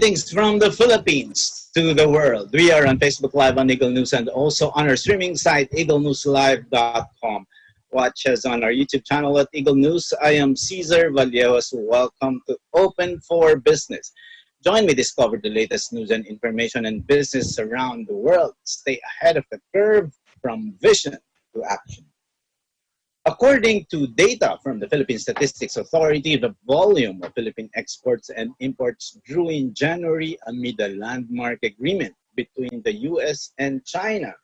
Greetings from the Philippines to the world. We are on Facebook Live on Eagle News and also on our streaming site, eaglenewslive.com. Watch us on our YouTube channel at Eagle News. I am Cesar Vallejos. Welcome to Open for Business. Join me discover the latest news and information and business around the world. Stay ahead of the curve from vision to action. According to data from the Philippine Statistics Authority, the volume of Philippine exports and imports grew in January amid a landmark agreement between the U.S. and China.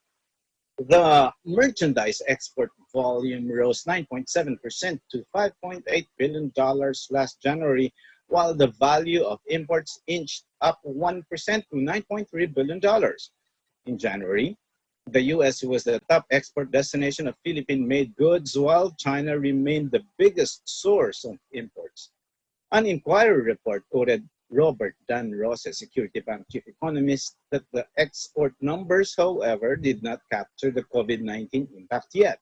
The merchandise export volume rose 9.7% to $5.8 billion last January, while the value of imports inched up 1% to $9.3 billion. In January, the U.S. was the top export destination of Philippine-made goods, while China remained the biggest source of imports. An inquiry report quoted Robert Dan Ross, a Security Bank chief economist, that the export numbers, however, did not capture the COVID-19 impact yet.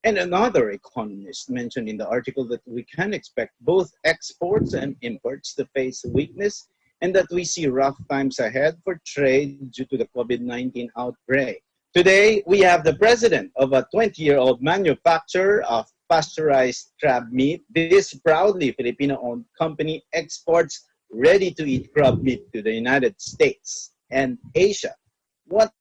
And another economist mentioned in the article that we can expect both exports and imports to face weakness and that we see rough times ahead for trade due to the COVID-19 outbreak. Today, we have the president of a 20-year-old manufacturer of pasteurized crab meat. This proudly Filipino-owned company exports ready-to-eat crab meat to the United States and Asia. What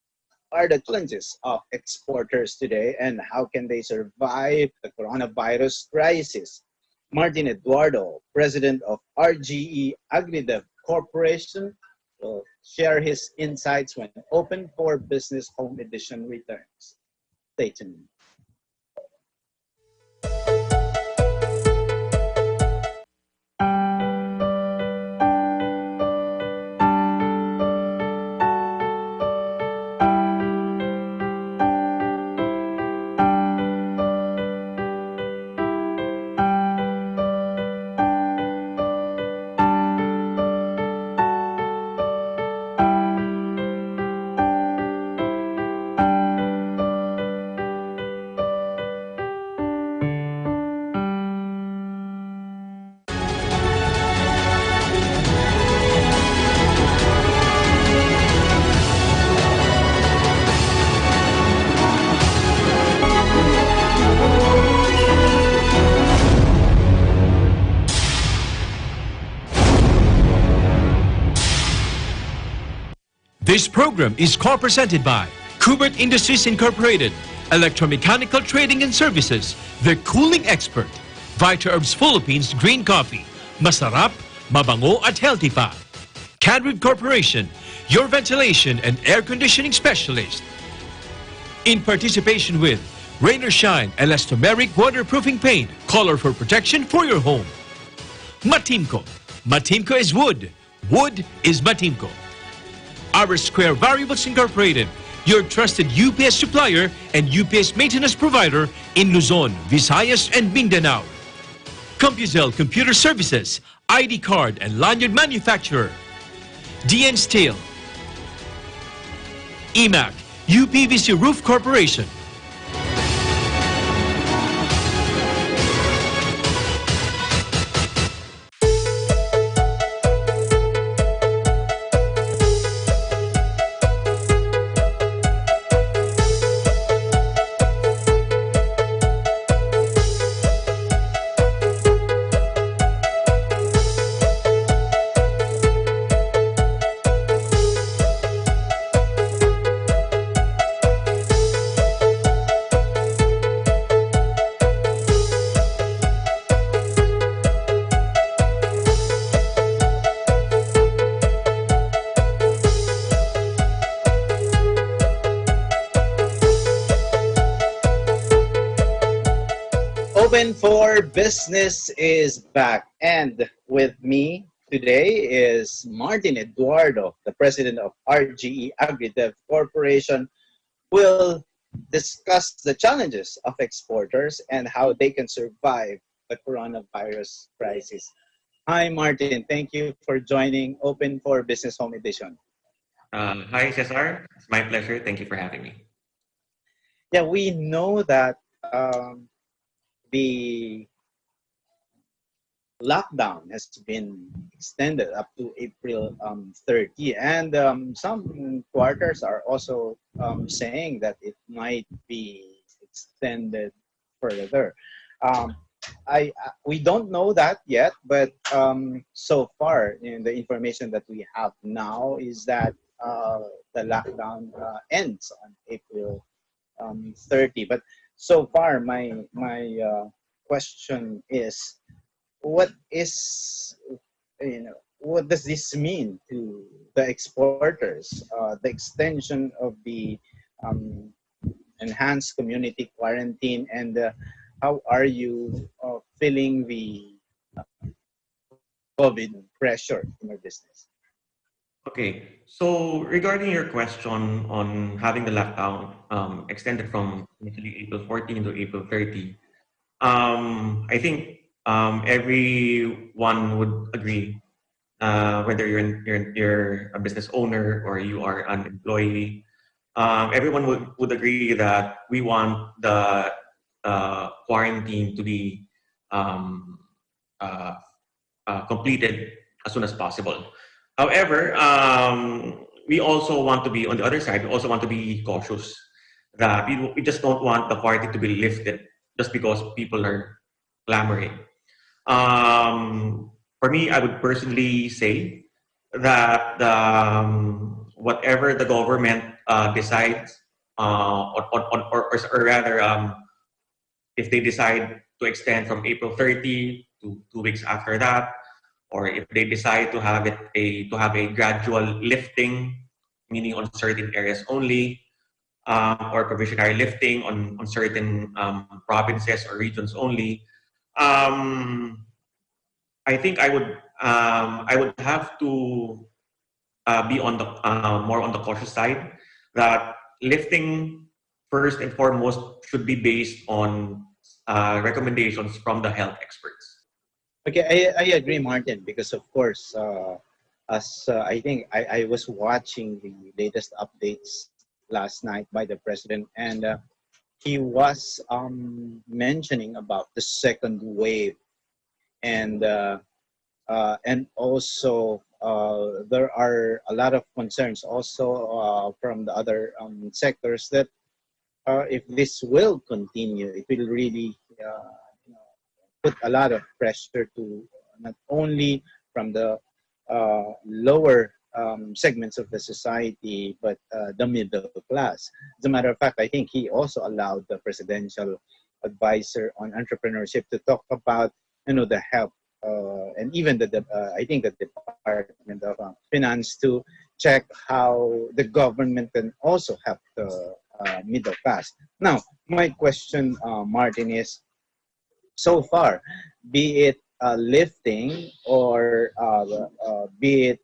are the challenges of exporters today and how can they survive the coronavirus crisis? Martin Eduardo, president of RGE AgriDev Corporation, will share his insights when Open for Business Home Edition returns. Stay tuned. This program is co-presented by Kubert Industries Incorporated, Electromechanical Trading and Services, The Cooling Expert, Vita Herbs Philippines Green Coffee, Masarap, Mabango at Healthy Pa, Cadwood Corporation, your ventilation and air conditioning specialist. In participation with Rain or Shine Elastomeric Waterproofing Paint, color for protection for your home. Matimco, Matimco is wood, wood is Matimco. Our Square Variables Incorporated, your trusted UPS supplier and UPS maintenance provider in Luzon, Visayas, and Mindanao. CompuZell Computer Services, ID card and lanyard manufacturer. DN Steel. EMAC, UPVC Roof Corporation. Open for Business is back, and with me today is Martin Eduardo, the president of RGE AgriDev Corporation. Will discuss the challenges of exporters and how they can survive the coronavirus crisis. Hi, Martin. Thank you for joining Open for Business Home Edition. Hi, Cesar. It's my pleasure. Thank you for having me. Yeah, we know that the lockdown has been extended up to April 30, and some quarters are also saying that it might be extended further. Um, we don't know that yet, but so far, in the information that we have now is that uh, the lockdown ends on April 30. But so far, my question is, what is, what does this mean to the exporters? The extension of the um, enhanced community quarantine, and how are you feeling the COVID pressure in your business? Okay, so regarding your question on having the lockdown extended from initially April 14 to April 30, I think everyone would agree, whether you're a business owner or you are an employee, everyone would agree that we want the quarantine to be um, uh, completed as soon as possible. However, we also want to be on the other side. We also want to be cautious that we just don't want the quarantine to be lifted just because people are clamoring. For me, I would personally say that whatever the government decides, or rather, if they decide to extend from April 30 to 2 weeks after that, or if they decide to have a gradual lifting, meaning on certain areas only, or provisionary lifting on certain provinces or regions only, um, I think I would have to be on the more on the cautious side, that lifting first and foremost should be based on recommendations from the health experts. Okay, I agree, Martin, because of course, as I think I was watching the latest updates last night by the president, and he was mentioning about the second wave, and also there are a lot of concerns also from the other sectors that if this will continue, it will really you know, put a lot of pressure to not only from the lower segments of the society, but the middle class. As a matter of fact, I think he also allowed the presidential advisor on entrepreneurship to talk about, the help, and even I think the Department of Finance, to check how the government can also help the middle class. Now, my question, Martin, is, so far, be it lifting or be it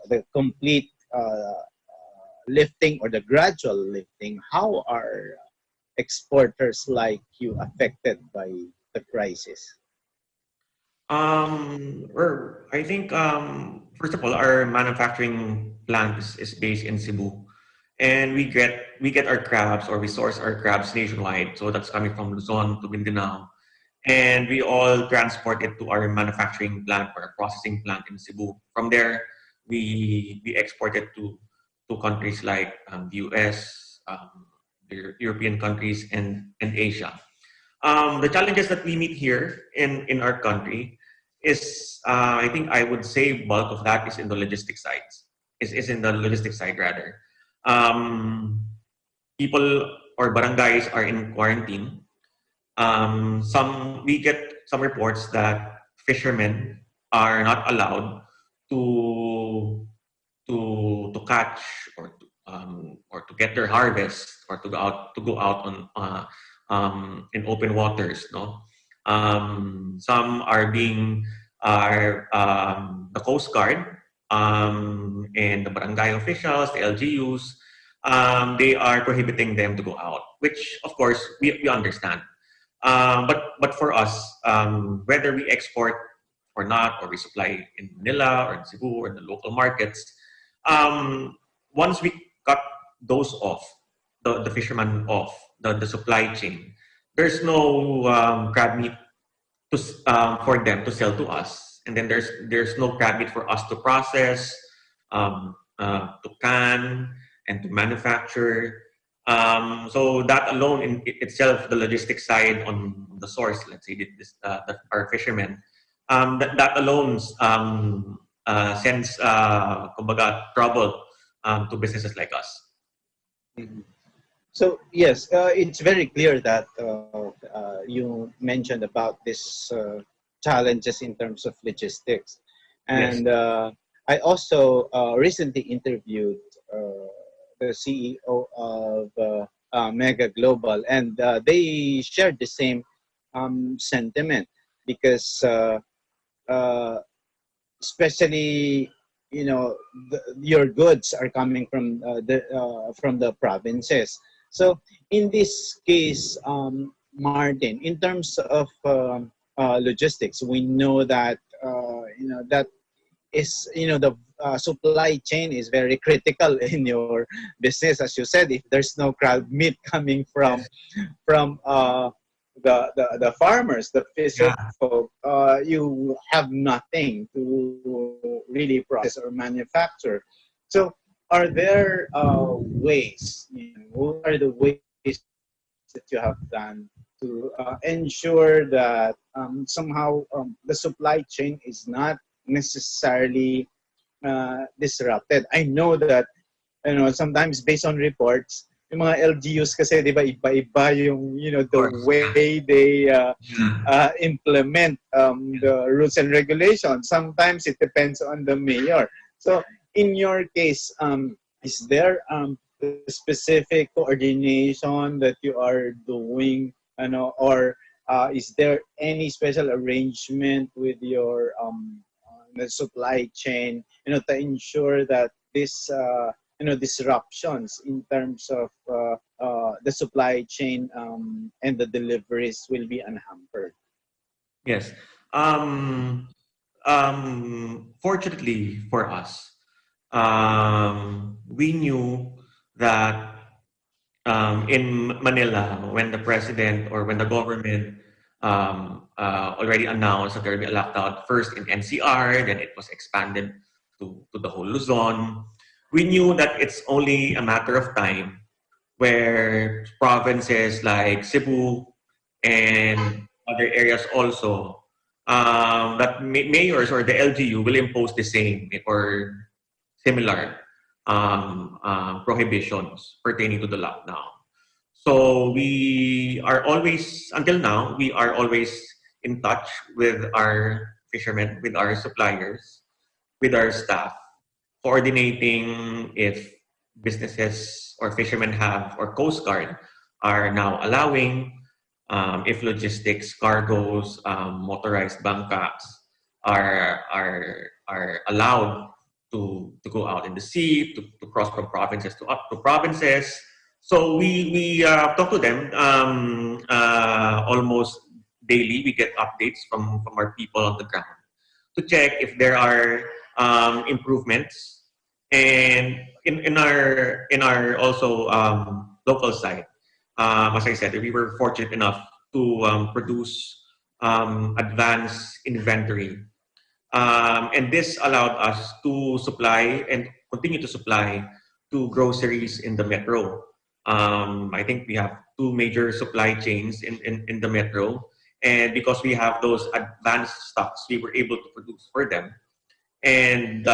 the complete lifting or the gradual lifting, how are exporters like you affected by the crisis? I think first of all, our manufacturing plant is based in Cebu, and we get our crabs, or we source our crabs nationwide. So that's coming from Luzon to Mindanao, and we all transport it to our manufacturing plant or our processing plant in Cebu. From there, we export it to countries like the US, the European countries, and Asia. The challenges that we meet here in our country is, I think I would say bulk of that is in the logistics sides. Is in the logistics side rather. Um, People or barangays are in quarantine. Some we get some reports that fishermen are not allowed to to catch, or to get their harvest, or to go out on in open waters. No, some are being are the Coast Guard, and the barangay officials, the LGUs. They are prohibiting them to go out, which of course we understand. But for us, whether we export or not, or we supply in Manila or in Cebu or in the local markets, um, once we cut those off, the fishermen off the supply chain, there's no crab meat for them to sell to us, and then there's no crab meat for us to process, to can, and to manufacture. So that alone in itself, the logistics side on the source, let's say our fishermen, that alone sends kumbaga, trouble to businesses like us. Mhm. So yes, it's very clear that you mentioned about this challenges in terms of logistics, Yes. and I also recently interviewed the CEO of Mega Global, and they shared the same sentiment because uh, especially your goods are coming from the provinces. So in this case, Martin, in terms of logistics, we know that that is the supply chain is very critical in your business. As you said, if there's no crab meat coming from Yes. the farmers, the fisher Yeah. folk, you have nothing to really process or manufacture. So, are there ways? What are the ways that you have done to ensure that somehow the supply chain is not necessarily disrupted? I know that sometimes based on reports, yung mga LGUs kasi, di ba, iba-iba yung, Of the course. way they Yeah. implement Yeah. the rules and regulations. Sometimes it depends on the mayor. So, in your case, is there a specific coordination that you are doing, or is there any special arrangement with your the supply chain, to ensure that this disruptions in terms of the supply chain and the deliveries will be unhampered? Yes. Fortunately for us, we knew that in Manila, when the president or when the government already announced that there will be a lockdown first in NCR, then it was expanded to the whole Luzon. We knew that it's only a matter of time where provinces like Cebu and other areas also, that mayors or the LGU will impose the same or similar prohibitions pertaining to the lockdown. So we are always, until now, we are always in touch with our fishermen, with our suppliers, with our staff, coordinating if businesses or fishermen have or Coast Guard are now allowing, if logistics, cargoes, motorized bangkas are allowed to go out in the sea, to cross from provinces to up to provinces. So we talk to them almost daily. We get updates from our people on the ground to check if there are improvements. And in our also local side, as I said, we were fortunate enough to produce advanced inventory, and this allowed us to supply and continue to supply to groceries in the metro. I think we have two major supply chains in the metro. And because we have those advanced stocks, we were able to produce for them. And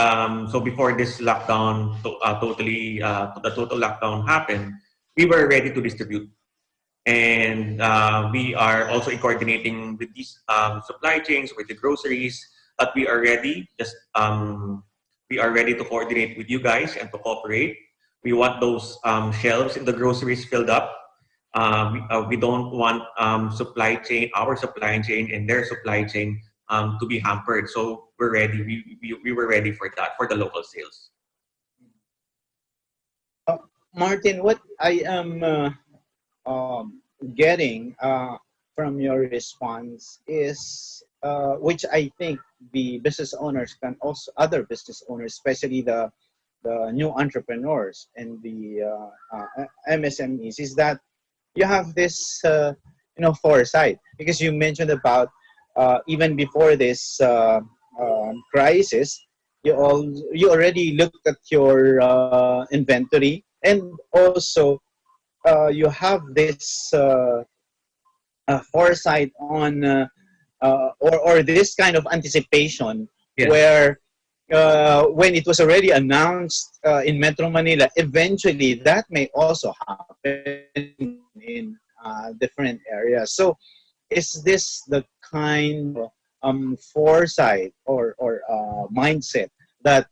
so before this lockdown, the total lockdown happened, we were ready to distribute. And we are also coordinating with these supply chains, with the groceries, that we are ready. We are ready to coordinate with you guys and to cooperate. We want those shelves in the groceries filled up. We don't want our supply chain and their supply chain to be hampered. So we're ready. We were ready for that, for the local sales. Martin, what I am getting from your response is, which I think the business owners can also, other business owners, especially the new entrepreneurs and the MSMEs, is that you have this foresight, because you mentioned about even before this crisis, you already looked at your inventory, and also you have this foresight on or this kind of anticipation Yes. where when it was already announced in Metro Manila, eventually that may also happen in different areas. So, is this the kind of foresight or mindset that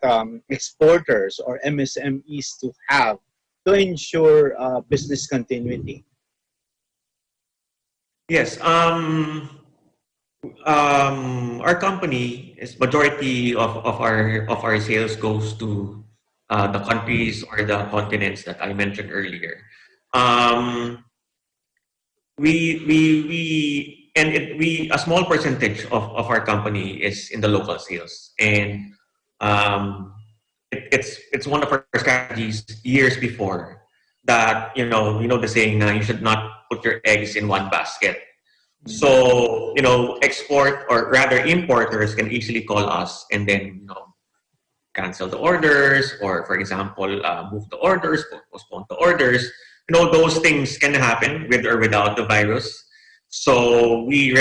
exporters or MSMEs to have to ensure business continuity? Yes. Our company is majority of our sales goes to the countries or the continents that I mentioned earlier. Um, we a small percentage of our company is in the local sales, and um, it's one of our strategies years before that, the saying, you should not put your eggs in one basket. So, export or rather importers can easily call us and then, cancel the orders, or for example, move the orders, postpone the orders. Those things can happen with or without the virus. So we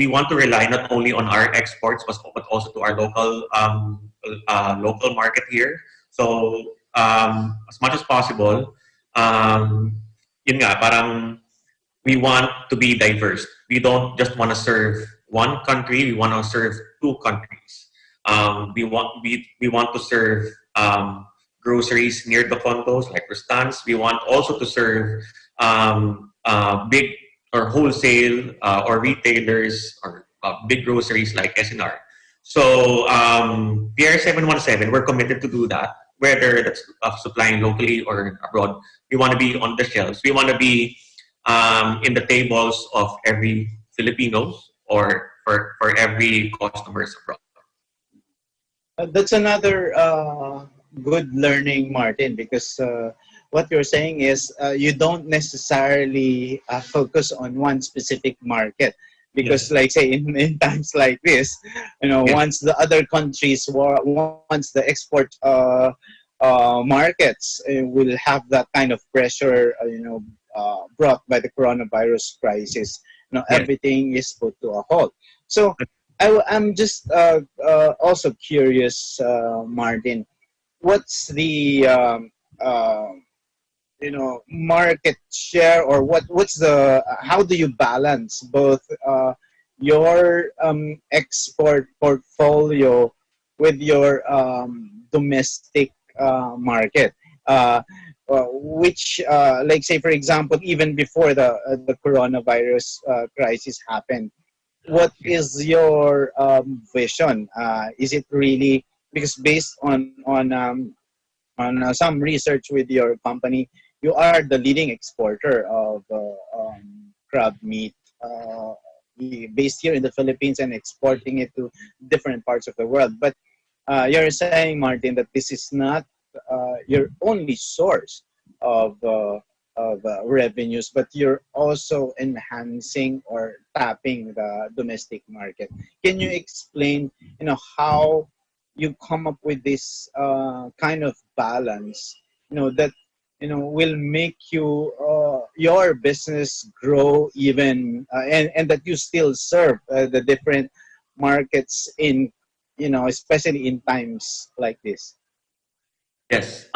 want to rely not only on our exports, but also to our local market here. So as much as possible, yun nga, parang we want to be diverse. We don't just want to serve one country. We want to serve two countries. We want to serve groceries near the condos, like Rustan's. We want also to serve big or wholesale or retailers or big groceries like SNR. So PR 717, we're committed to do that, whether that's supplying locally or abroad. We want to be on the shelves. We want to be in the tables of every Filipinos or for every customers abroad. That's another good learning, Martin, because what you're saying is you don't necessarily focus on one specific market. Because, Yes. like, say, in times like this, Yes. once the other countries, once the export markets will have that kind of pressure, brought by the coronavirus crisis, Yes. everything is put to a halt. So, I'm just also curious, Martin, what's the market share, or what's the how do you balance both your export portfolio with your domestic market, which like, say, for example, even before the coronavirus crisis happened, what is your vision? Is it really, because based on some research with your company, you are the leading exporter of crab meat, based here in the Philippines and exporting it to different parts of the world. But you're saying, Martin, that this is not your only source of revenues, but you're also enhancing or tapping the domestic market. Can you explain, how you come up with this kind of balance, that will make your business grow even, and that you still serve the different markets in, especially in times like this? Yes.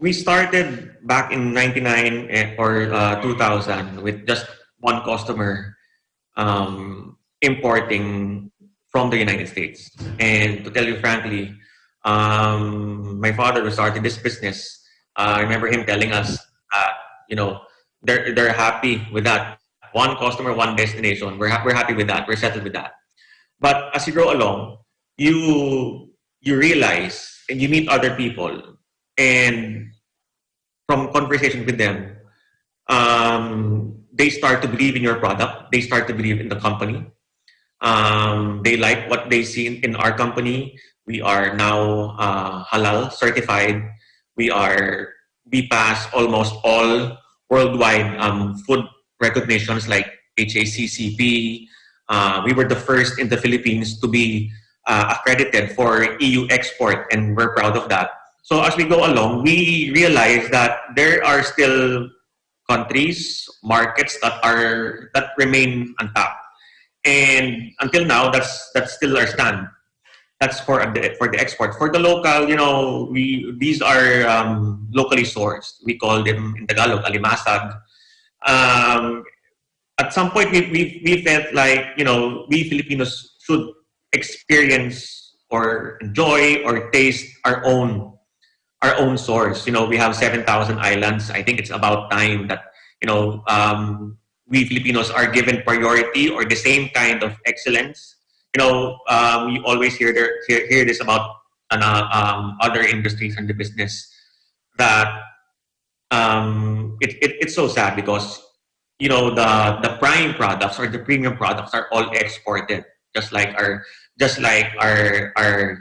We started back in 99 or 2000 with just one customer importing from the United States. And to tell you frankly, my father who started this business, I remember him telling us, you know, they're happy with that. One customer, one destination. We're happy with that. We're settled with that. But as you grow along, you realize and you meet other people, and from conversation with them, they start to believe in your product. They start to believe in the company. They like what they see in our company. We are now halal certified. We pass almost all worldwide food recognitions like HACCP. We were the first in the Philippines to be accredited for EU export, and we're proud of that. So as we go along, we realize that there are still countries, markets that remain untapped. And until now, that's still our stand. That's for the export. For the local, these are locally sourced. We call them in Tagalog alimasag. Um, at some point, we felt like we Filipinos should experience or enjoy or taste our own source. We have 7,000 islands. I think it's about time that we Filipinos are given priority or the same kind of excellence. You always hear this about other industries and the business that it's so sad because the prime products or the premium products are all exported, just like our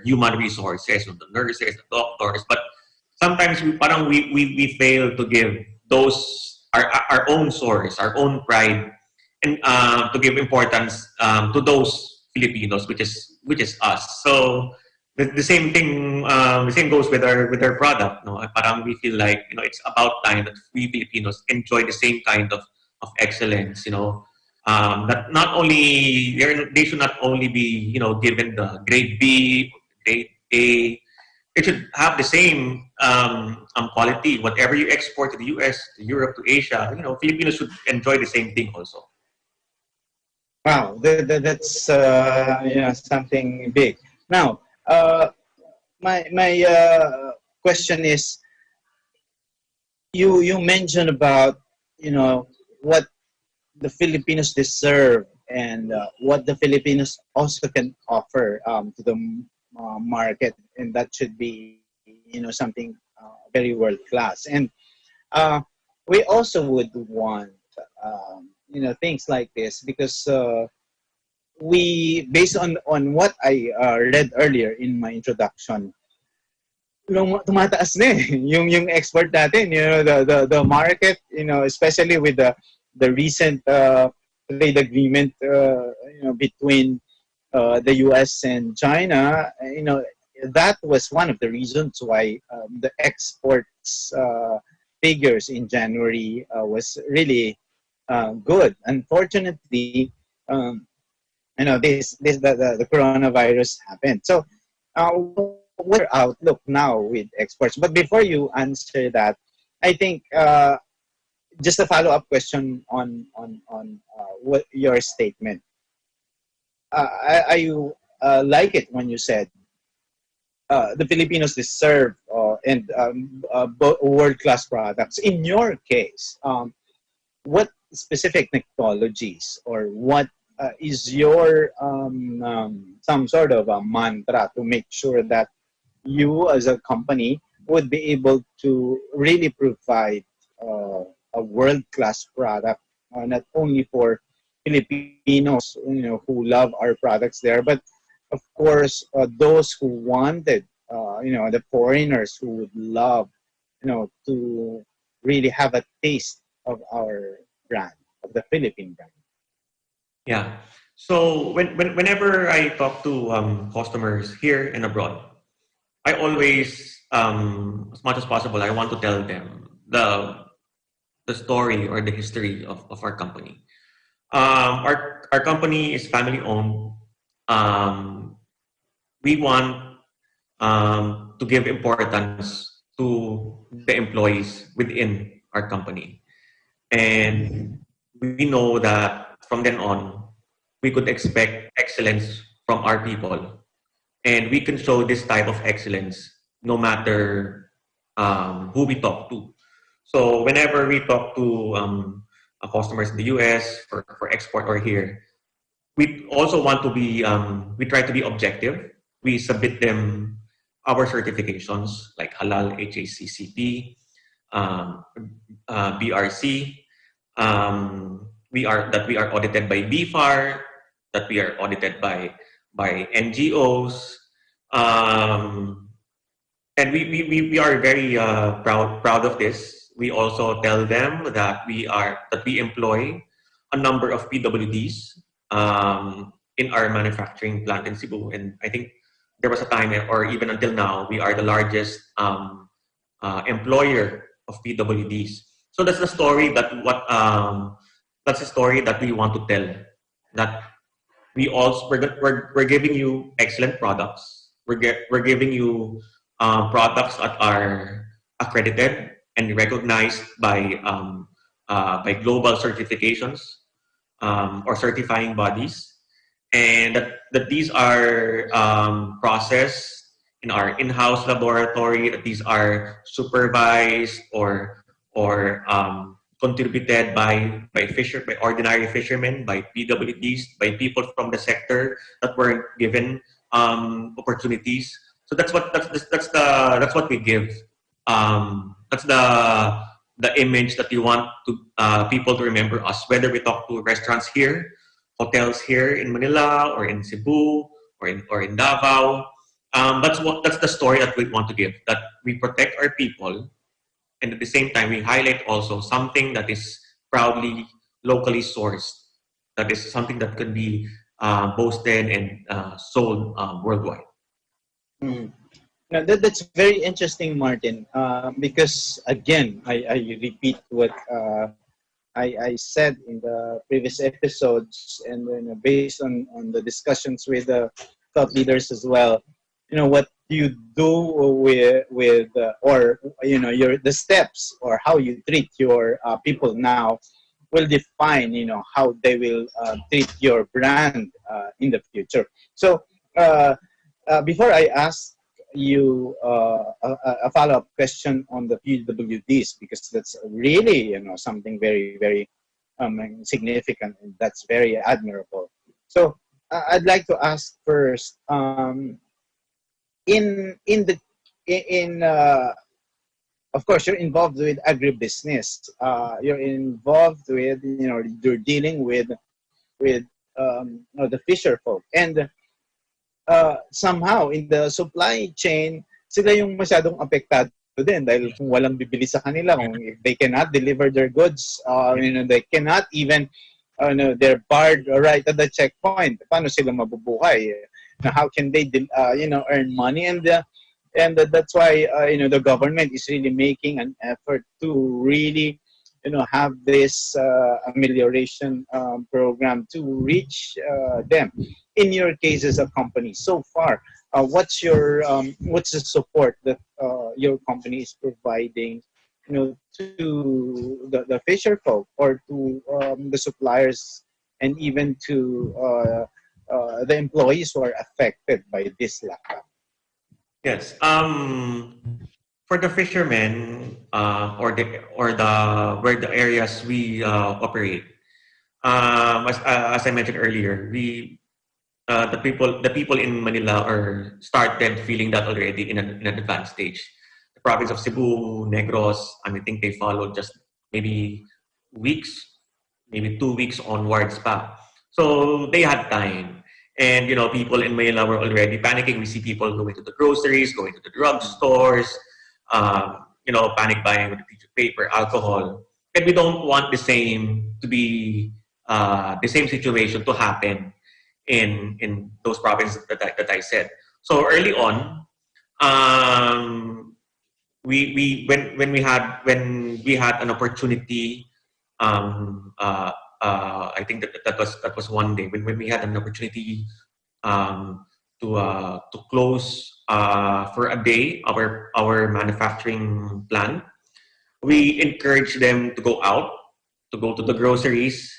human resources, the nurses, the doctors. But sometimes we fail to give those our own source, our own pride, and to give importance to those Filipinos, which is us. So the same thing, the same goes with our product. No, parang we feel like it's about time that we Filipinos enjoy the same kind of excellence. That not only they should not only be given the grade B, grade A. It should have the same quality. Whatever you export to the US, to Europe, to Asia, Filipinos should enjoy the same thing also. Wow, that's something big. Now, my question is, you mentioned about what the Filipinos deserve and what the Filipinos also can offer to the market, and that should be something very world class. And we also would want things like this because we, based on what I read earlier in my introduction, tumataas na yung export natin, the market, especially with the recent trade agreement between the US and China. That was one of the reasons why the exports figures in January was really good. Unfortunately, the coronavirus happened. So, what's your outlook now with exports? But before you answer that, I think just a follow-up question on what your statement. I like it when you said the Filipinos deserve world-class products. In your case, what specific technologies or what is your some sort of a mantra to make sure that you as a company would be able to really provide a world-class product, not only for Filipinos who love our products there, but of course those who wanted the foreigners who would love to really have a taste of our brand, of the Philippine brand. Yeah. So whenever I talk to customers here and abroad, I always, as much as possible, I want to tell them the story or the history of our company. Our company is family owned. We want to give importance to the employees within our company, and we know that from then on, we could expect excellence from our people, and we can show this type of excellence no matter who we talk to. So whenever we talk to customers in the US for export or here, we also want to be, we try to be objective. We submit them our certifications like Halal, HACCP, BRC. We are audited by BFAR, that we are audited by NGOs, and we are very proud of this. We also tell them that we employ a number of PWDs in our manufacturing plant in Cebu. And I think there was a time, or even until now, we are the largest employer of PWDs. So that's the story that's the story that we want to tell. That we're giving you excellent products. We're giving you products that are accredited and recognized by global certifications or certifying bodies, and that these are processed in our in-house laboratory. That these are supervised or contributed by ordinary fishermen, by PWDs, by people from the sector that were given opportunities. So that's what we give. That's the image that you want to people to remember us. Whether we talk to restaurants here, hotels here in Manila or in Cebu or in Davao, that's the story that we want to give. That we protect our people, and at the same time we highlight also something that is proudly locally sourced. That is something that could be boasted and sold worldwide. Mm. Now that's very interesting, Martin, because again, I repeat what I said in the previous episodes, and then based on the discussions with the thought leaders as well. What you do with or the steps or how you treat your people now will define how they will treat your brand in the future. So before I ask you a follow-up question on the PWDs, because that's really something very very significant, and that's very admirable. So I'd like to ask first, in of course you're involved with agribusiness. You're involved with you're dealing with the fisher folk, and somehow in the supply chain, sila yung masyadong apektado din dahil kung walang bibili sa kanila, kung if they cannot deliver their goods, they cannot even, they're barred right at the checkpoint. Paano sila mabubuhay? How can they, earn money? And that's why, the government is really making an effort to really, have this amelioration program to reach them. In your case as a company, so far, what's the support that your company is providing, to the fisher folk or to the suppliers, and even to the employees who are affected by this lockdown? Yes. For the fishermen, or the where the areas we operate, as I mentioned earlier, the people in Manila are started feeling that already in an advanced stage. The province of Cebu, Negros, I think they followed just maybe weeks, maybe 2 weeks onwards pa. So they had time. And people in Manila were already panicking. We see people going to the groceries, going to the drugstores, panic buying with paper, alcohol. And we don't want the same situation to happen in those provinces that I said. So early on, when we had an opportunity, I think that was one day when we had an opportunity to close for a day our manufacturing plant. We encourage them to go out, to go to the groceries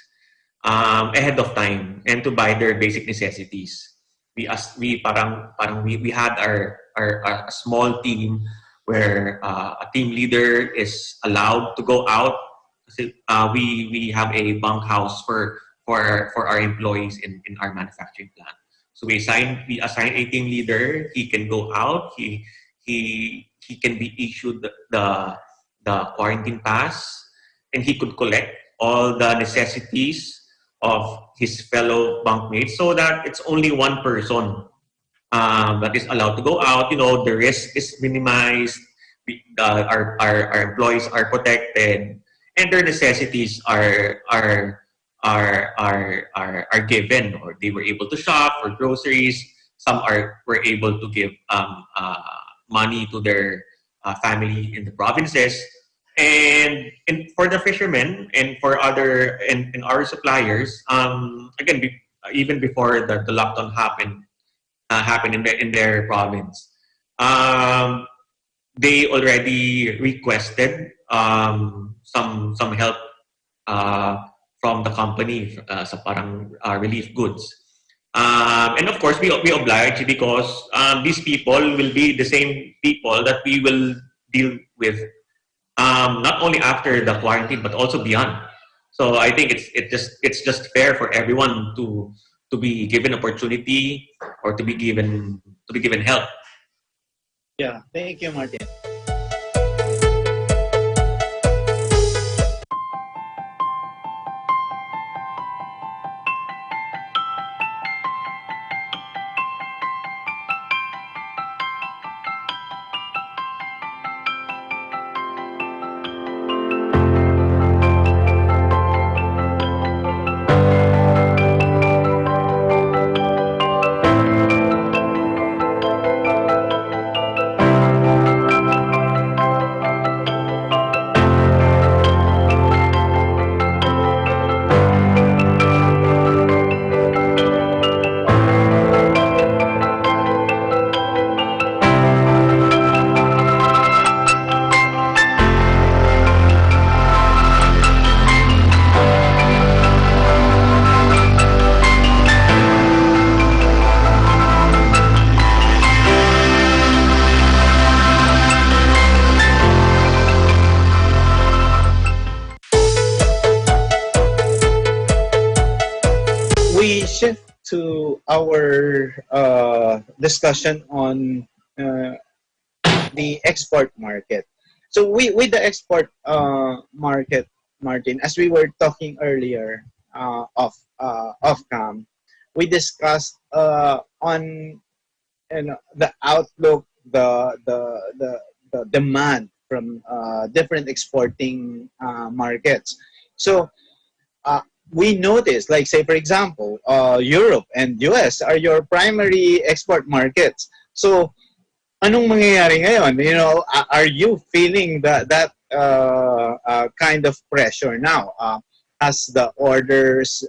ahead of time, and to buy their basic necessities. We had our small team where a team leader is allowed to go out. We have a bunkhouse for our employees in our manufacturing plant. So we assign a team leader. He can go out. He can be issued the quarantine pass, and he could collect all the necessities of his fellow bunkmates, so that it's only one person that is allowed to go out. The risk is minimized. Our employees are protected, and their necessities are are given, or they were able to shop for groceries. Some were able to give money to their family in the provinces. And for the fishermen and for other and our suppliers, again, even before the lockdown happened in their province, um, they already requested some help uh, from the company sa parang relief goods. And of course, we oblige because these people will be the same people that we will deal with not only after the quarantine but also beyond. So I think it's just fair for everyone to be given opportunity, or to be given help. Yeah, thank you, Martin. We shift to our discussion on uh, the export market. So with the export market, Martin, as we were talking earlier off cam, we discussed on the outlook, the demand from different exporting markets. So uh, we noticed, like say for example, Europe and US are your primary export markets. So anong mangyayari ngayon? You know, are you feeling that kind of pressure now? Has the orders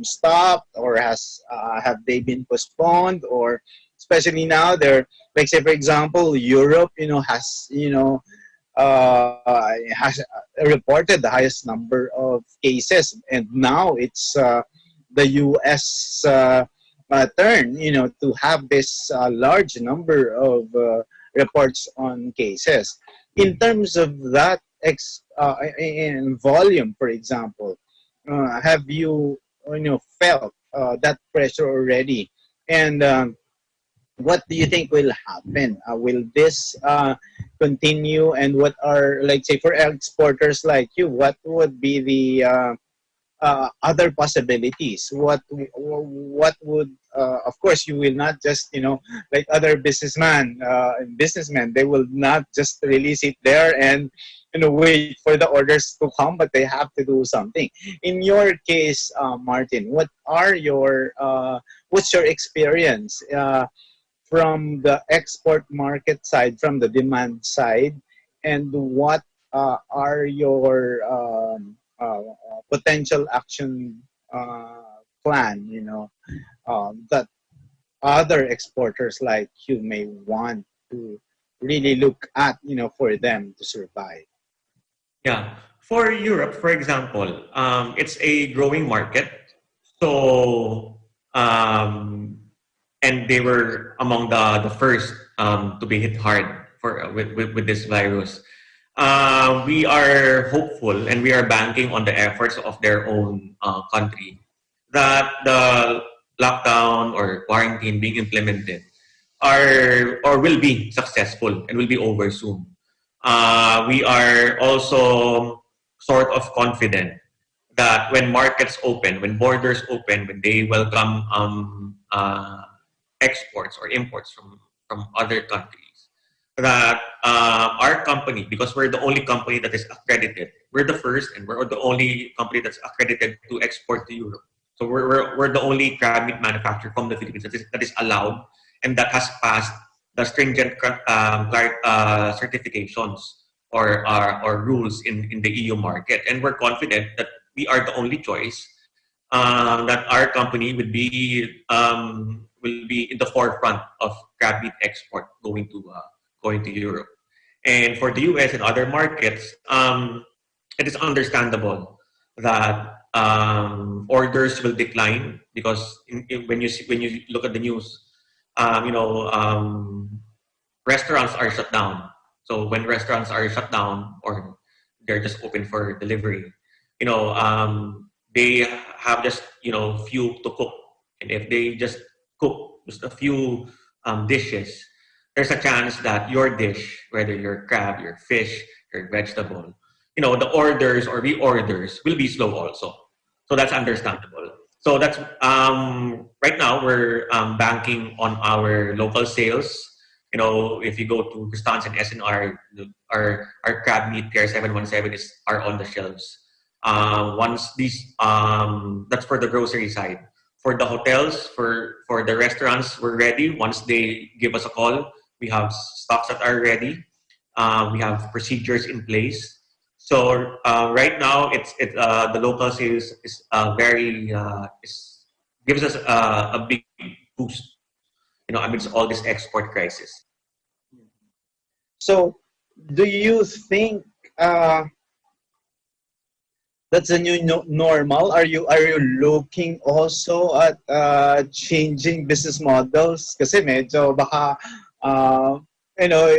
stopped, or have they been postponed, or especially now they're, like say for example, Europe, has has reported the highest number of cases, and now it's the U.S. Turn, to have this large number of reports on cases. In terms of that, in volume, for example, have you, felt that pressure already? And what do you think will happen? Will this continue? And what are, like, say, for exporters like you, what would be the other possibilities? What would, of course, you will not just, like other businessmen, they will not just release it there and, wait for the orders to come, but they have to do something. In your case, Martin, what's your experience from the export market side, from the demand side, and what are your potential action plan, that other exporters like you may want to really look at, for them to survive? Yeah. For Europe, for example, it's a growing market. So, and they were among the first to be hit hard with this virus. We are hopeful, and we are banking on the efforts of their own country, that the lockdown or quarantine being implemented are or will be successful and will be over soon. We are also sort of confident that when markets open, when borders open, when they welcome exports or imports from other countries, that our company, because we're the only company that is accredited, we're the first and we're the only company that's accredited to export to Europe. So we're the only crab meat manufacturer from the Philippines that is allowed and that has passed the stringent certifications or rules in the EU market. And we're confident that we are the only choice, that our company will be in the forefront of crab meat export going to Europe. And for the US and other markets, it is understandable that orders will decline because when you look at the news, restaurants are shut down. So when restaurants are shut down or they're just open for delivery, they have just few to cook, and if they just cook just a few dishes, there's a chance that your dish, whether your crab, your fish, your vegetable, the orders or reorders will be slow also. So that's understandable. So that's right now we're banking on our local sales. If you go to Cristans and SNR, our crab meat Pier 717 are on the shelves. Once these, that's for the grocery side. For the hotels, for the restaurants, we're ready. Once they give us a call, we have stocks that are ready. We have procedures in place. So right now, the local sales is gives us a big boost, amidst all this export crisis. So, do you think that's a new normal? Are you looking also at changing business models? Kasi medyo baka you know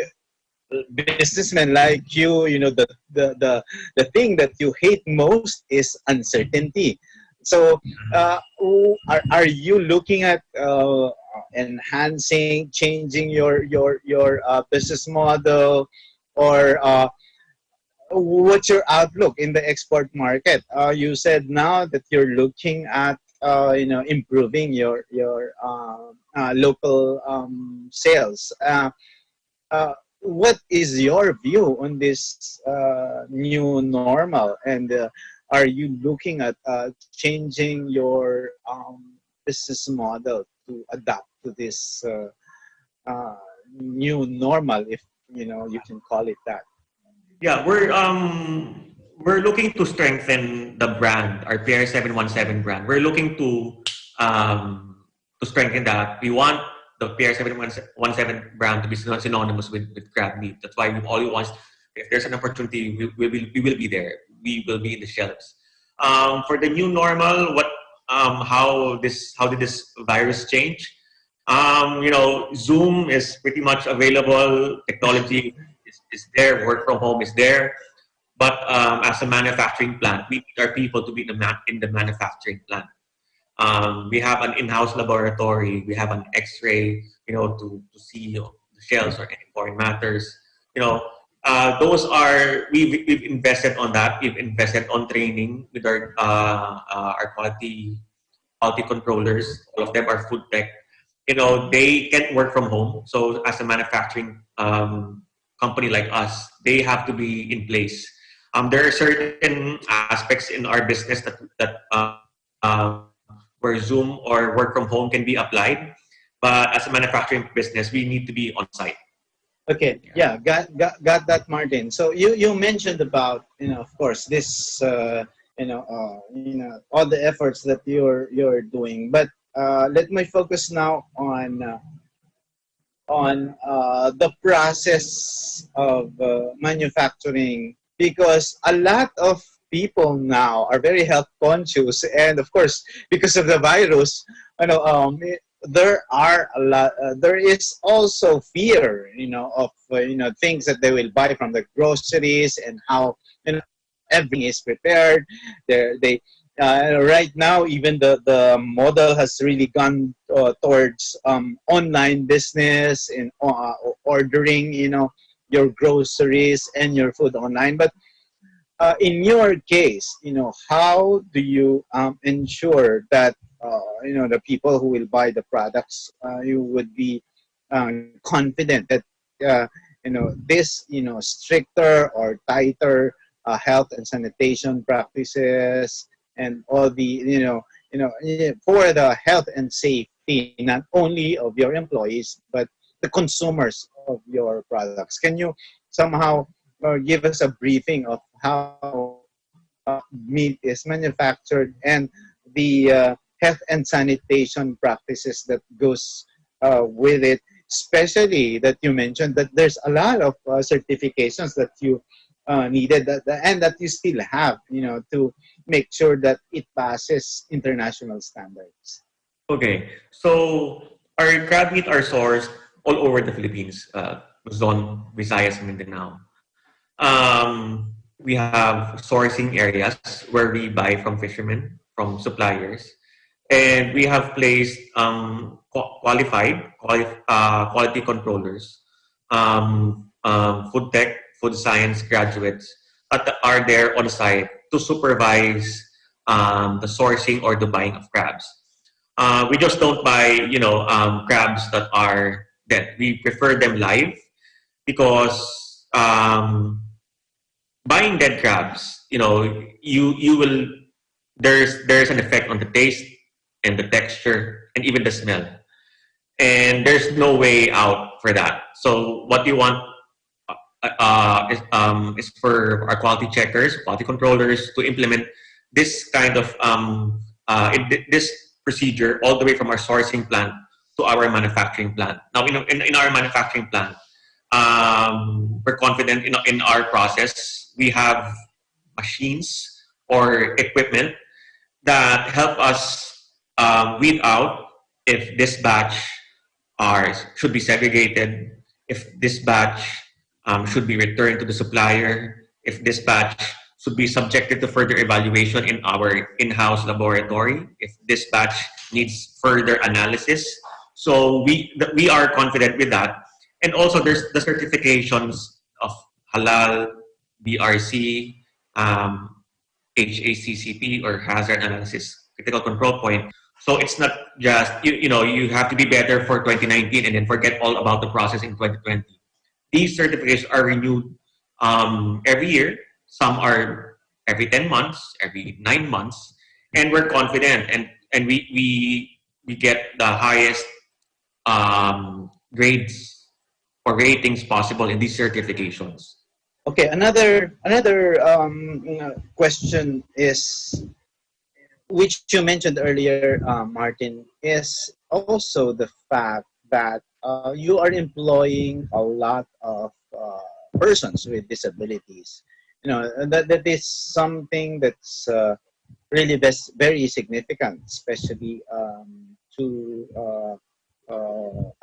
businessmen like you, the thing that you hate most is uncertainty. So, are you looking at enhancing, changing your business model, or what's your outlook in the export market? You said now that you're looking at improving your local sales. What is your view on this new normal, and are you looking at changing your business model to adapt to this new normal, if you can call it that? Yeah, we're looking to strengthen the brand, our PR 717 brand. We're looking to strengthen that. We want the PR 717 brand to be synonymous with crab meat. That's why we always want, if there's an opportunity, we will be there. We will be in the shelves. For the new normal, how did this virus change? Zoom is pretty much available. Technology is there. Work from home is there. But as a manufacturing plant, we need our people to be in the manufacturing plant. We have an in-house laboratory. We have an X-ray, to see the shells or any foreign matters. Those are we've invested on that. We've invested on training with our quality controllers. All of them are food tech. They can't work from home. So as a manufacturing company like us, they have to be in place. There are certain aspects in our business that where Zoom or work from home can be applied, but as a manufacturing business, we need to be on site. Okay, yeah, got that, Martin. So you mentioned about of course this all the efforts that you're doing, but let me focus now on the process of manufacturing, because a lot of people now are very health conscious, and of course because of the virus, there are a lot. There is also fear, of things that they will buy from the groceries, and how everything is prepared. They right now, even the model has really gone towards online business and ordering, your groceries and your food online. But in your case, how do you ensure that the people who will buy the products, you would be confident that this stricter or tighter health and sanitation practices, and all the for the health and safety not only of your employees but the consumers of your products. Can you somehow give us a briefing of how meat is manufactured and the health and sanitation practices that goes with it, especially that you mentioned that there's a lot of certifications that you needed and that you still have, to make sure that it passes international standards. Okay, so our crab meat are sourced all over the Philippines, Luzon, Visayas, Mindanao. We have sourcing areas where we buy from fishermen, from suppliers, and we have placed quality controllers, food tech, food science graduates that are there on site to supervise the sourcing or the buying of crabs. We just don't buy, crabs that are dead. We prefer them live because buying dead crabs, you will there's an effect on the taste and the texture and even the smell, and there's no way out for that. So what you want is for our quality checkers, quality controllers to implement this kind of this procedure all the way from our sourcing plant to our manufacturing plant. Now, in our manufacturing plant, we're confident in our process. We have machines or equipment that help us weed out if this batch should be segregated, if this batch should be returned to the supplier, if this batch should be subjected to further evaluation in our in-house laboratory, if this batch needs further analysis. So we are confident with that. And also there's the certifications of halal, BRC, HACCP or hazard analysis critical control point. So it's not just you have to be better for 2019 and then forget all about the process in 2020. These certificates are renewed every year. Some are every 10 months, every 9 months, and we're confident and we get the highest grades or ratings possible in these certifications. Okay, another question is, which you mentioned earlier, Martin, is also the fact that you are employing a lot of persons with disabilities. That is something that's really very significant, especially to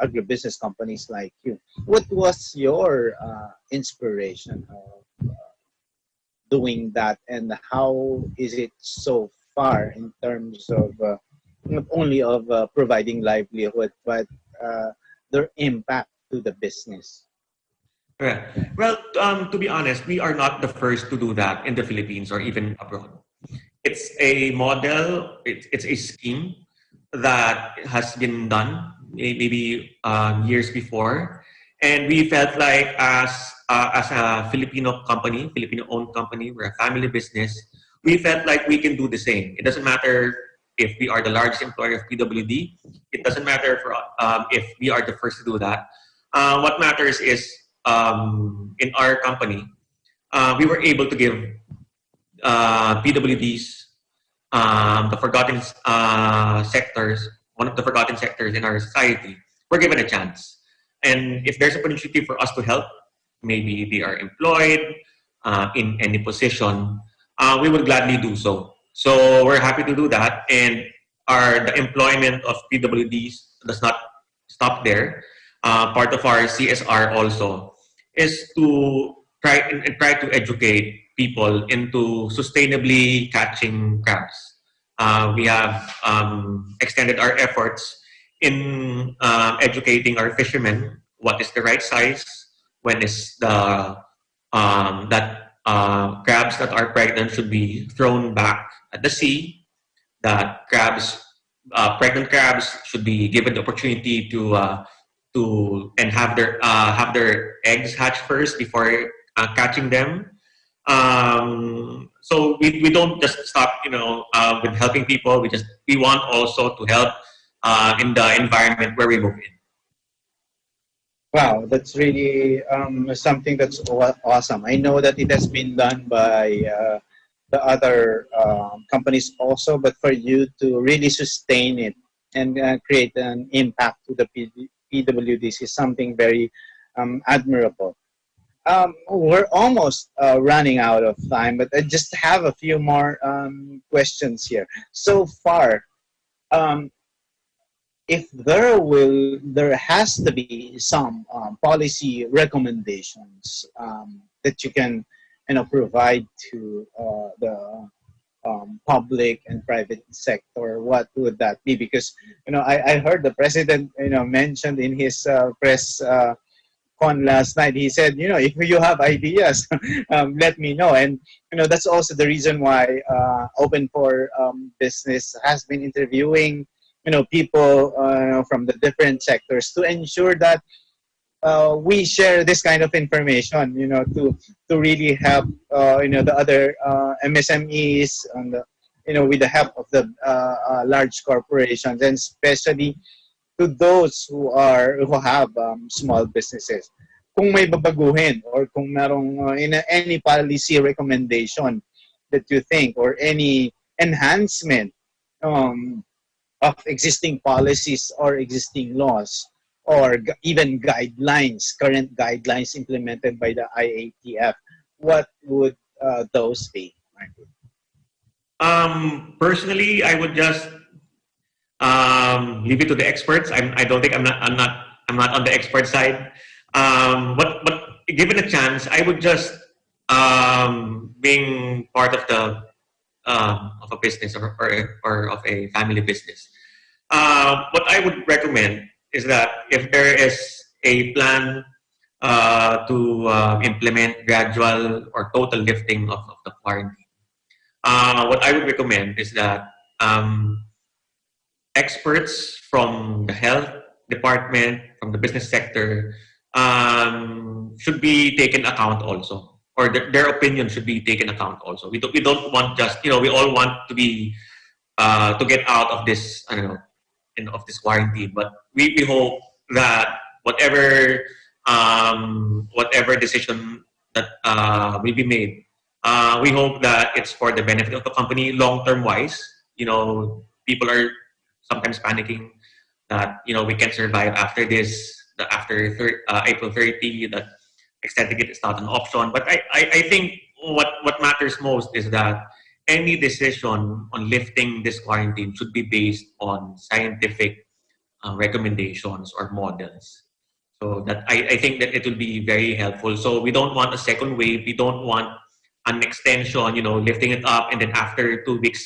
agribusiness companies like you. What was your inspiration of doing that, and how is it so far in terms of not only of providing livelihood, but their impact to the business? Yeah. Well, to be honest, we are not the first to do that in the Philippines or even abroad. It's a model, it's a scheme that has been done maybe years before. And we felt like as a Filipino company, Filipino-owned company, we're a family business, we felt like we can do the same. It doesn't matter if we are the largest employer of PWD. It doesn't matter if we are the first to do that. What matters is in our company, we were able to give PWDs, the forgotten sectors, one of the forgotten sectors in our society, were given a chance. And if there's an opportunity for us to help, maybe they are employed in any position, we would gladly do so. So we're happy to do that. And the employment of PWDs does not stop there. Part of our CSR also is to try to educate people into sustainably catching crabs. We have extended our efforts in educating our fishermen what is the right size, when is the crabs that are pregnant should be thrown back at the sea, that pregnant crabs should be given the opportunity to have their eggs hatch first before catching them. So we don't just stop, with helping people. We want also to help in the environment where we move in. Wow, that's really something that's awesome. I know that it has been done by the other companies also, but for you to really sustain it and create an impact to the PWDs is something very admirable. We're almost running out of time, but I just have a few more questions here. So far, um, if there has to be some policy recommendations that you can, provide to the public and private sector, what would that be? Because I heard the president mentioned in his press con last night. He said, if you have ideas, let me know. And that's also the reason why Open for Business has been interviewing people from the different sectors to ensure that we share this kind of information, to really help the other MSMEs and with the help of the large corporations, and especially to those who have small businesses. Kung may babaguhin or kung merong any policy recommendation that you think, or any enhancement of existing policies or existing laws, or even guidelines, current guidelines implemented by the IATF, what would those be, Martin? Personally, I would just leave it to the experts. I don't think I'm not on the expert side. But given a chance, I would just being part of a business, or of a family business. What I would recommend is that if there is a plan to implement gradual or total lifting of the quarantine, what I would recommend is that experts from the health department, from the business sector, should be taken account also, or their opinion should be taken account also. We don't want just, we all want to be to get out of this, I don't know, of this quarantine, but we hope that whatever decision that will be made, we hope that it's for the benefit of the company long term wise. People are sometimes panicking that we can survive after this, after April 30, that extending it is not an option. But I think what matters most is that any decision on lifting this quarantine should be based on scientific recommendations or models. So that I think that it will be very helpful. So we don't want a second wave. We don't want an extension, lifting it up, and then after 2 weeks,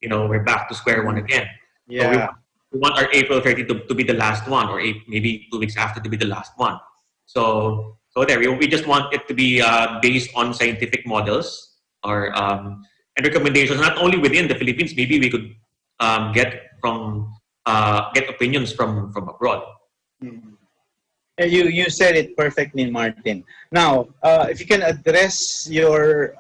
we're back to square one again. So Yeah. we want our April 30 to be the last one, or maybe 2 weeks after to be the last one. So there, we just want it to be based on scientific models, or and recommendations, not only within the Philippines. Maybe we could get opinions from abroad. Mhm. You said it perfectly, Martin. Now, if you can address your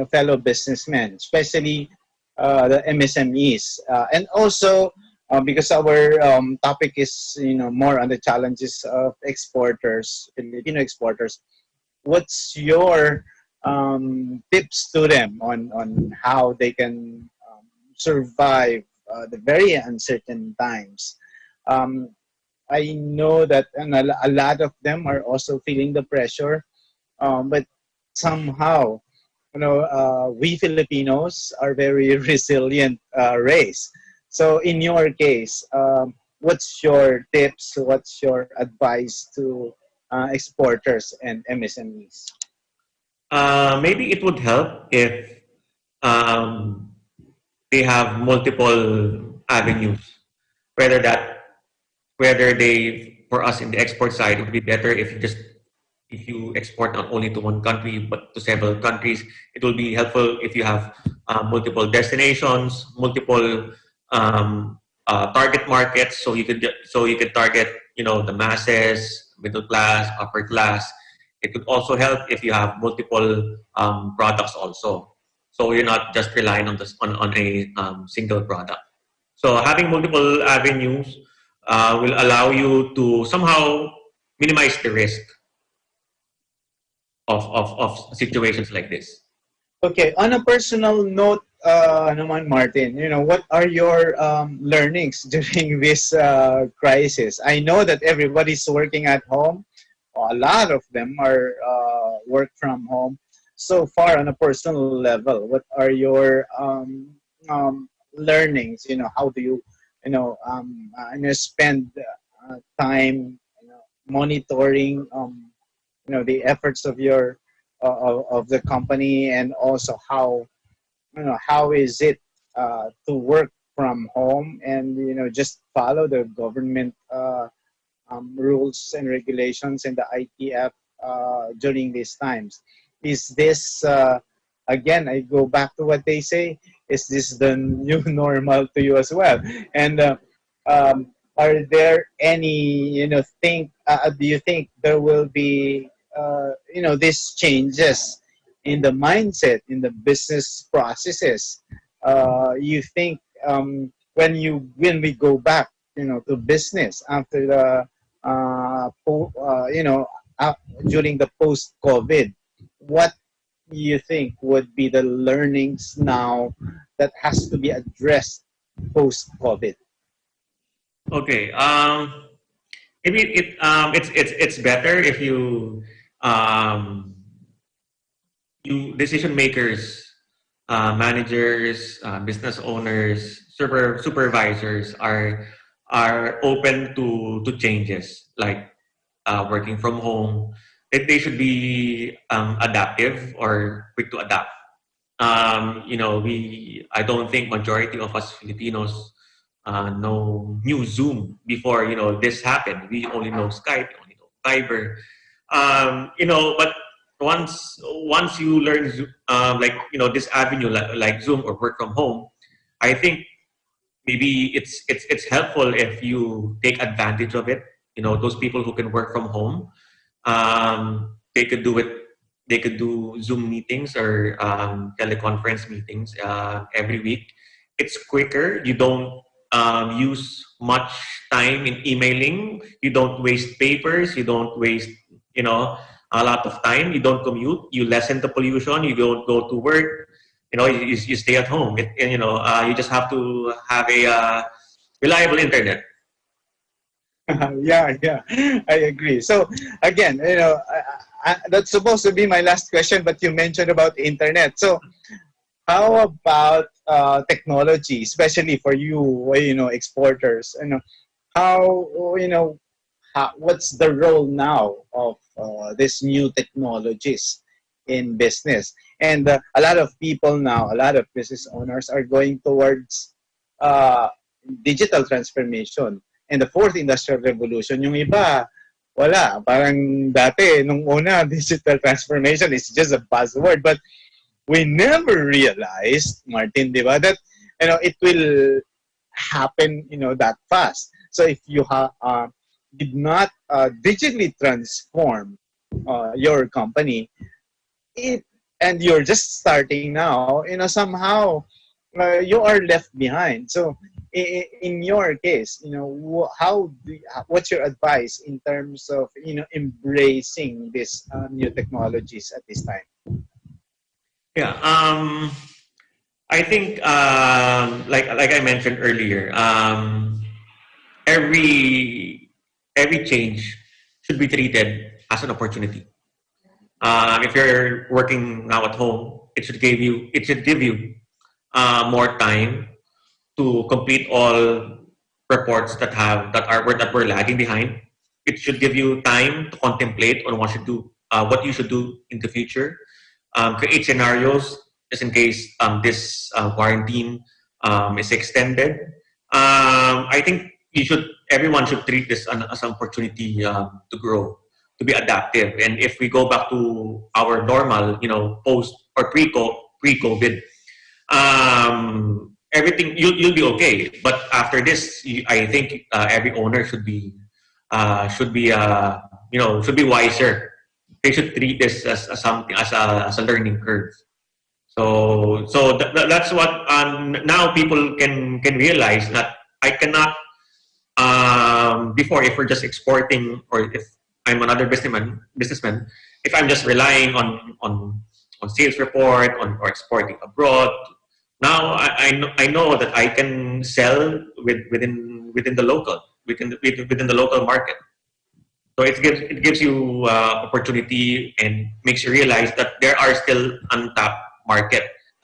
fellow businessmen, especially the MSMEs, and also because our topic is more on the challenges of exporters, Filipino exporters. What's your tips to them on how they can survive the very uncertain times? Um, I know that a lot of them are also feeling the pressure, but somehow, we Filipinos are very resilient race. So, in your case, what's your tips? What's your advice to exporters and MSMEs? Maybe it would help if um, they have multiple avenues. Whether that whether they for us in the export side, it would be better if you export not only to one country but to several countries. It will be helpful if you have multiple destinations, multiple target markets, so you could target the masses, middle class, upper class, It could also help if you have multiple products also. So you're not just relying on this on a single product. So having multiple avenues will allow you to somehow minimize the risk of situations like this. Okay, on a personal note, naman Martin, what are your learnings during this crisis? I know that everybody's working at home. A lot of them are work from home. So far, on a personal level, what are your learnings? How do you, spend time, monitoring, the efforts of your of the company, and also how is it to work from home and just follow the government rules and regulations and the ITF during these times. Is this again, I go back to what they say, is this the new normal to you as well? And are there any do you think there will be these changes in the mindset, in the business processes? You think when we go back, to business after the during the post-COVID, what do you think would be the learnings now that has to be addressed post-COVID? Okay. Maybe it's better if you decision makers, managers, business owners, supervisors are open to changes like working from home. They should be adaptive or quick to adapt. I don't think majority of us Filipinos knew Zoom before this happened. We only know Skype, only know Viber. But once you learn this avenue like Zoom or work from home, I think maybe it's helpful if you take advantage of it. Those people who can work from home, they could do it. They could do Zoom meetings or teleconference meetings every week. It's quicker. You don't use much time in emailing. You don't waste papers. You don't waste a lot of time. You don't commute. You lessen the pollution. You don't go to work. You stay at home. You just have to have a reliable internet. Yeah, I agree. So again, that's supposed to be my last question, but you mentioned about internet. So how about technology, especially for you, exporters? What's the role now of these new technologies in business? And a lot of people now, a lot of business owners are going towards digital transformation and the fourth industrial revolution. Yung iba, wala. Parang dati, nung una, digital transformation is just a buzzword. But we never realized, Martin, di ba, that it will happen that fast. So if you did not digitally transform your company, and you're just starting now, somehow you are left behind. So in your case, what's your advice in terms of embracing these new technologies at this time? Yeah, I think like I mentioned earlier, every change should be treated as an opportunity. If you're working now at home, it should give you more time to complete all reports that were lagging behind. It should give you time to contemplate on what you should do in the future. Create scenarios just in case this quarantine is extended. I think everyone should treat this as an opportunity to grow, to be adaptive. And if we go back to our normal, post or pre-COVID, everything you'll be okay. But after this, I think every owner should be wiser they should treat this as something as a learning curve. So that's what now people can realize that I cannot before, if we're just exporting, or if I'm another businessman, if I'm just relying on sales report or exporting abroad, now I know that I can sell within the local within the local market. So it gives you opportunity and makes you realize that there are still untapped market.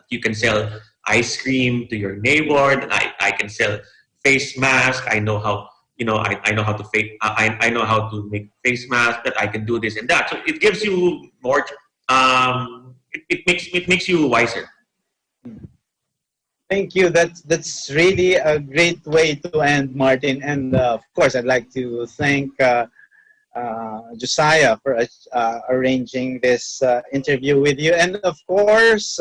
You can sell ice cream to your neighbor. That I can sell face mask. I know how, I know how to I know how to make face mask. That I can do this and that. So it gives you more. It makes you wiser. Thank you. That's really a great way to end, Martin. And of course, I'd like to thank Josiah for arranging this interview with you, and of course,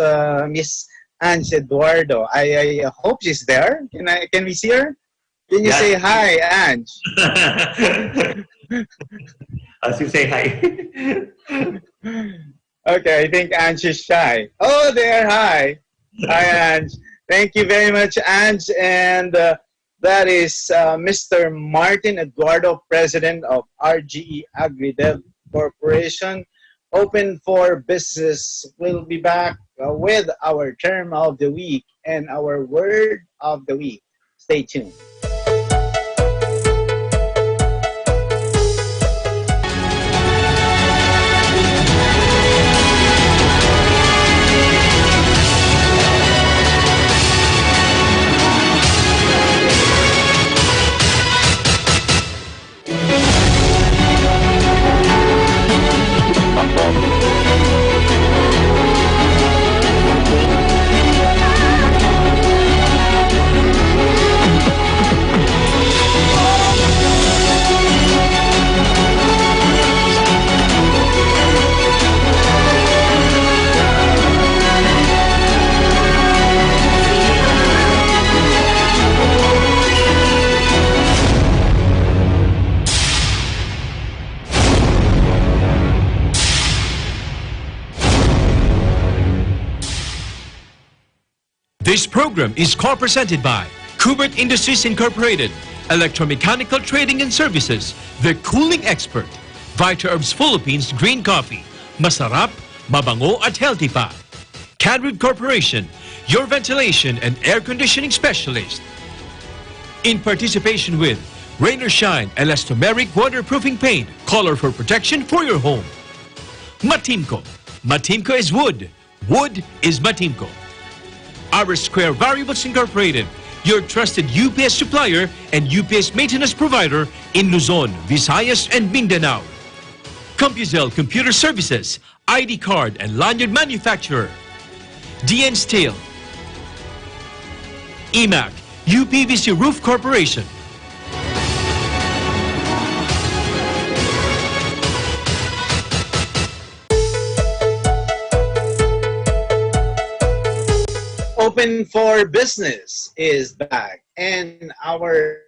Miss Ange Eduardo. I hope she's there. Can we see her? Can you say hi, Ange? As you say hi. Okay, I think Ange is shy. Oh, there. Hi. Hi, Ange. Thank you very much, Ange. And that is Mr. Martin Eduardo, President of RGE AgriDev Corporation. Open for Business. We'll be back with our term of the week and our word of the week. Stay tuned. This program is co-presented by Kubert Industries Incorporated, Electromechanical Trading and Services, The Cooling Expert, Vita Herbs Philippines Green Coffee, Masarap, Mabango at Healthy Pa, Cadwood Corporation, your ventilation and air conditioning specialist. In participation with Rain or Shine Elastomeric Waterproofing Paint, color for protection for your home. Matimco. Matimco is wood. Wood is Matimco. Our Square Variables Incorporated, your trusted UPS supplier and UPS maintenance provider in Luzon, Visayas, and Mindanao. CompuZell Computer Services, ID card and lanyard manufacturer. DN Steel. EMAC, UPVC Roof Corporation. Open for Business is back, and our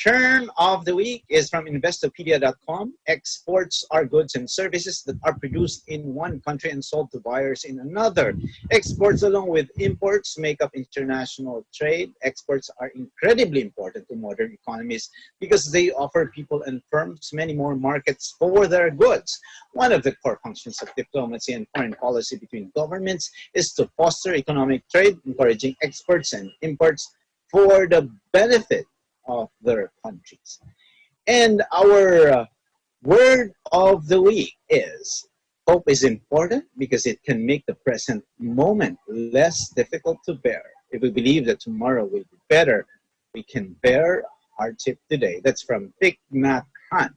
term of the week is from Investopedia.com. Exports are goods and services that are produced in one country and sold to buyers in another. Exports, along with imports, make up international trade. Exports are incredibly important to modern economies because they offer people and firms many more markets for their goods. One of the core functions of diplomacy and foreign policy between governments is to foster economic trade, encouraging exports and imports for the benefit of their countries. And our word of the week is: hope is important because it can make the present moment less difficult to bear. If we believe that tomorrow will be better, we can bear hardship today. That's from Thich Nhat Hanh.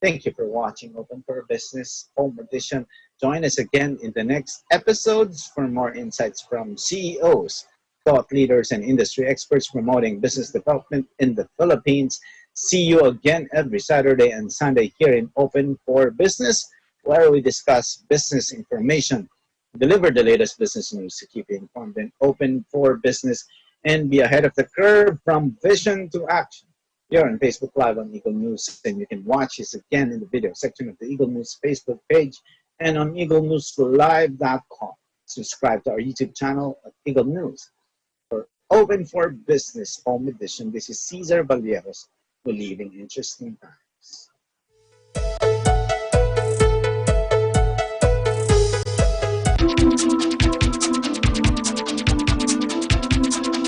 Thank you for watching Open for Business Home Edition. Join us again in the next episodes for more insights from CEOs, thought leaders, and industry experts promoting business development in the Philippines. See you again every Saturday and Sunday here in Open for Business, where we discuss business information, deliver the latest business news to keep you informed and open for business, and be ahead of the curve from vision to action. You're on Facebook Live on Eagle News, and you can watch us again in the video section of the Eagle News Facebook page and on eaglenewslive.com. Subscribe to our YouTube channel at Eagle News. For Open for Business Home Edition, this is Cesar Valieros, believing interesting times.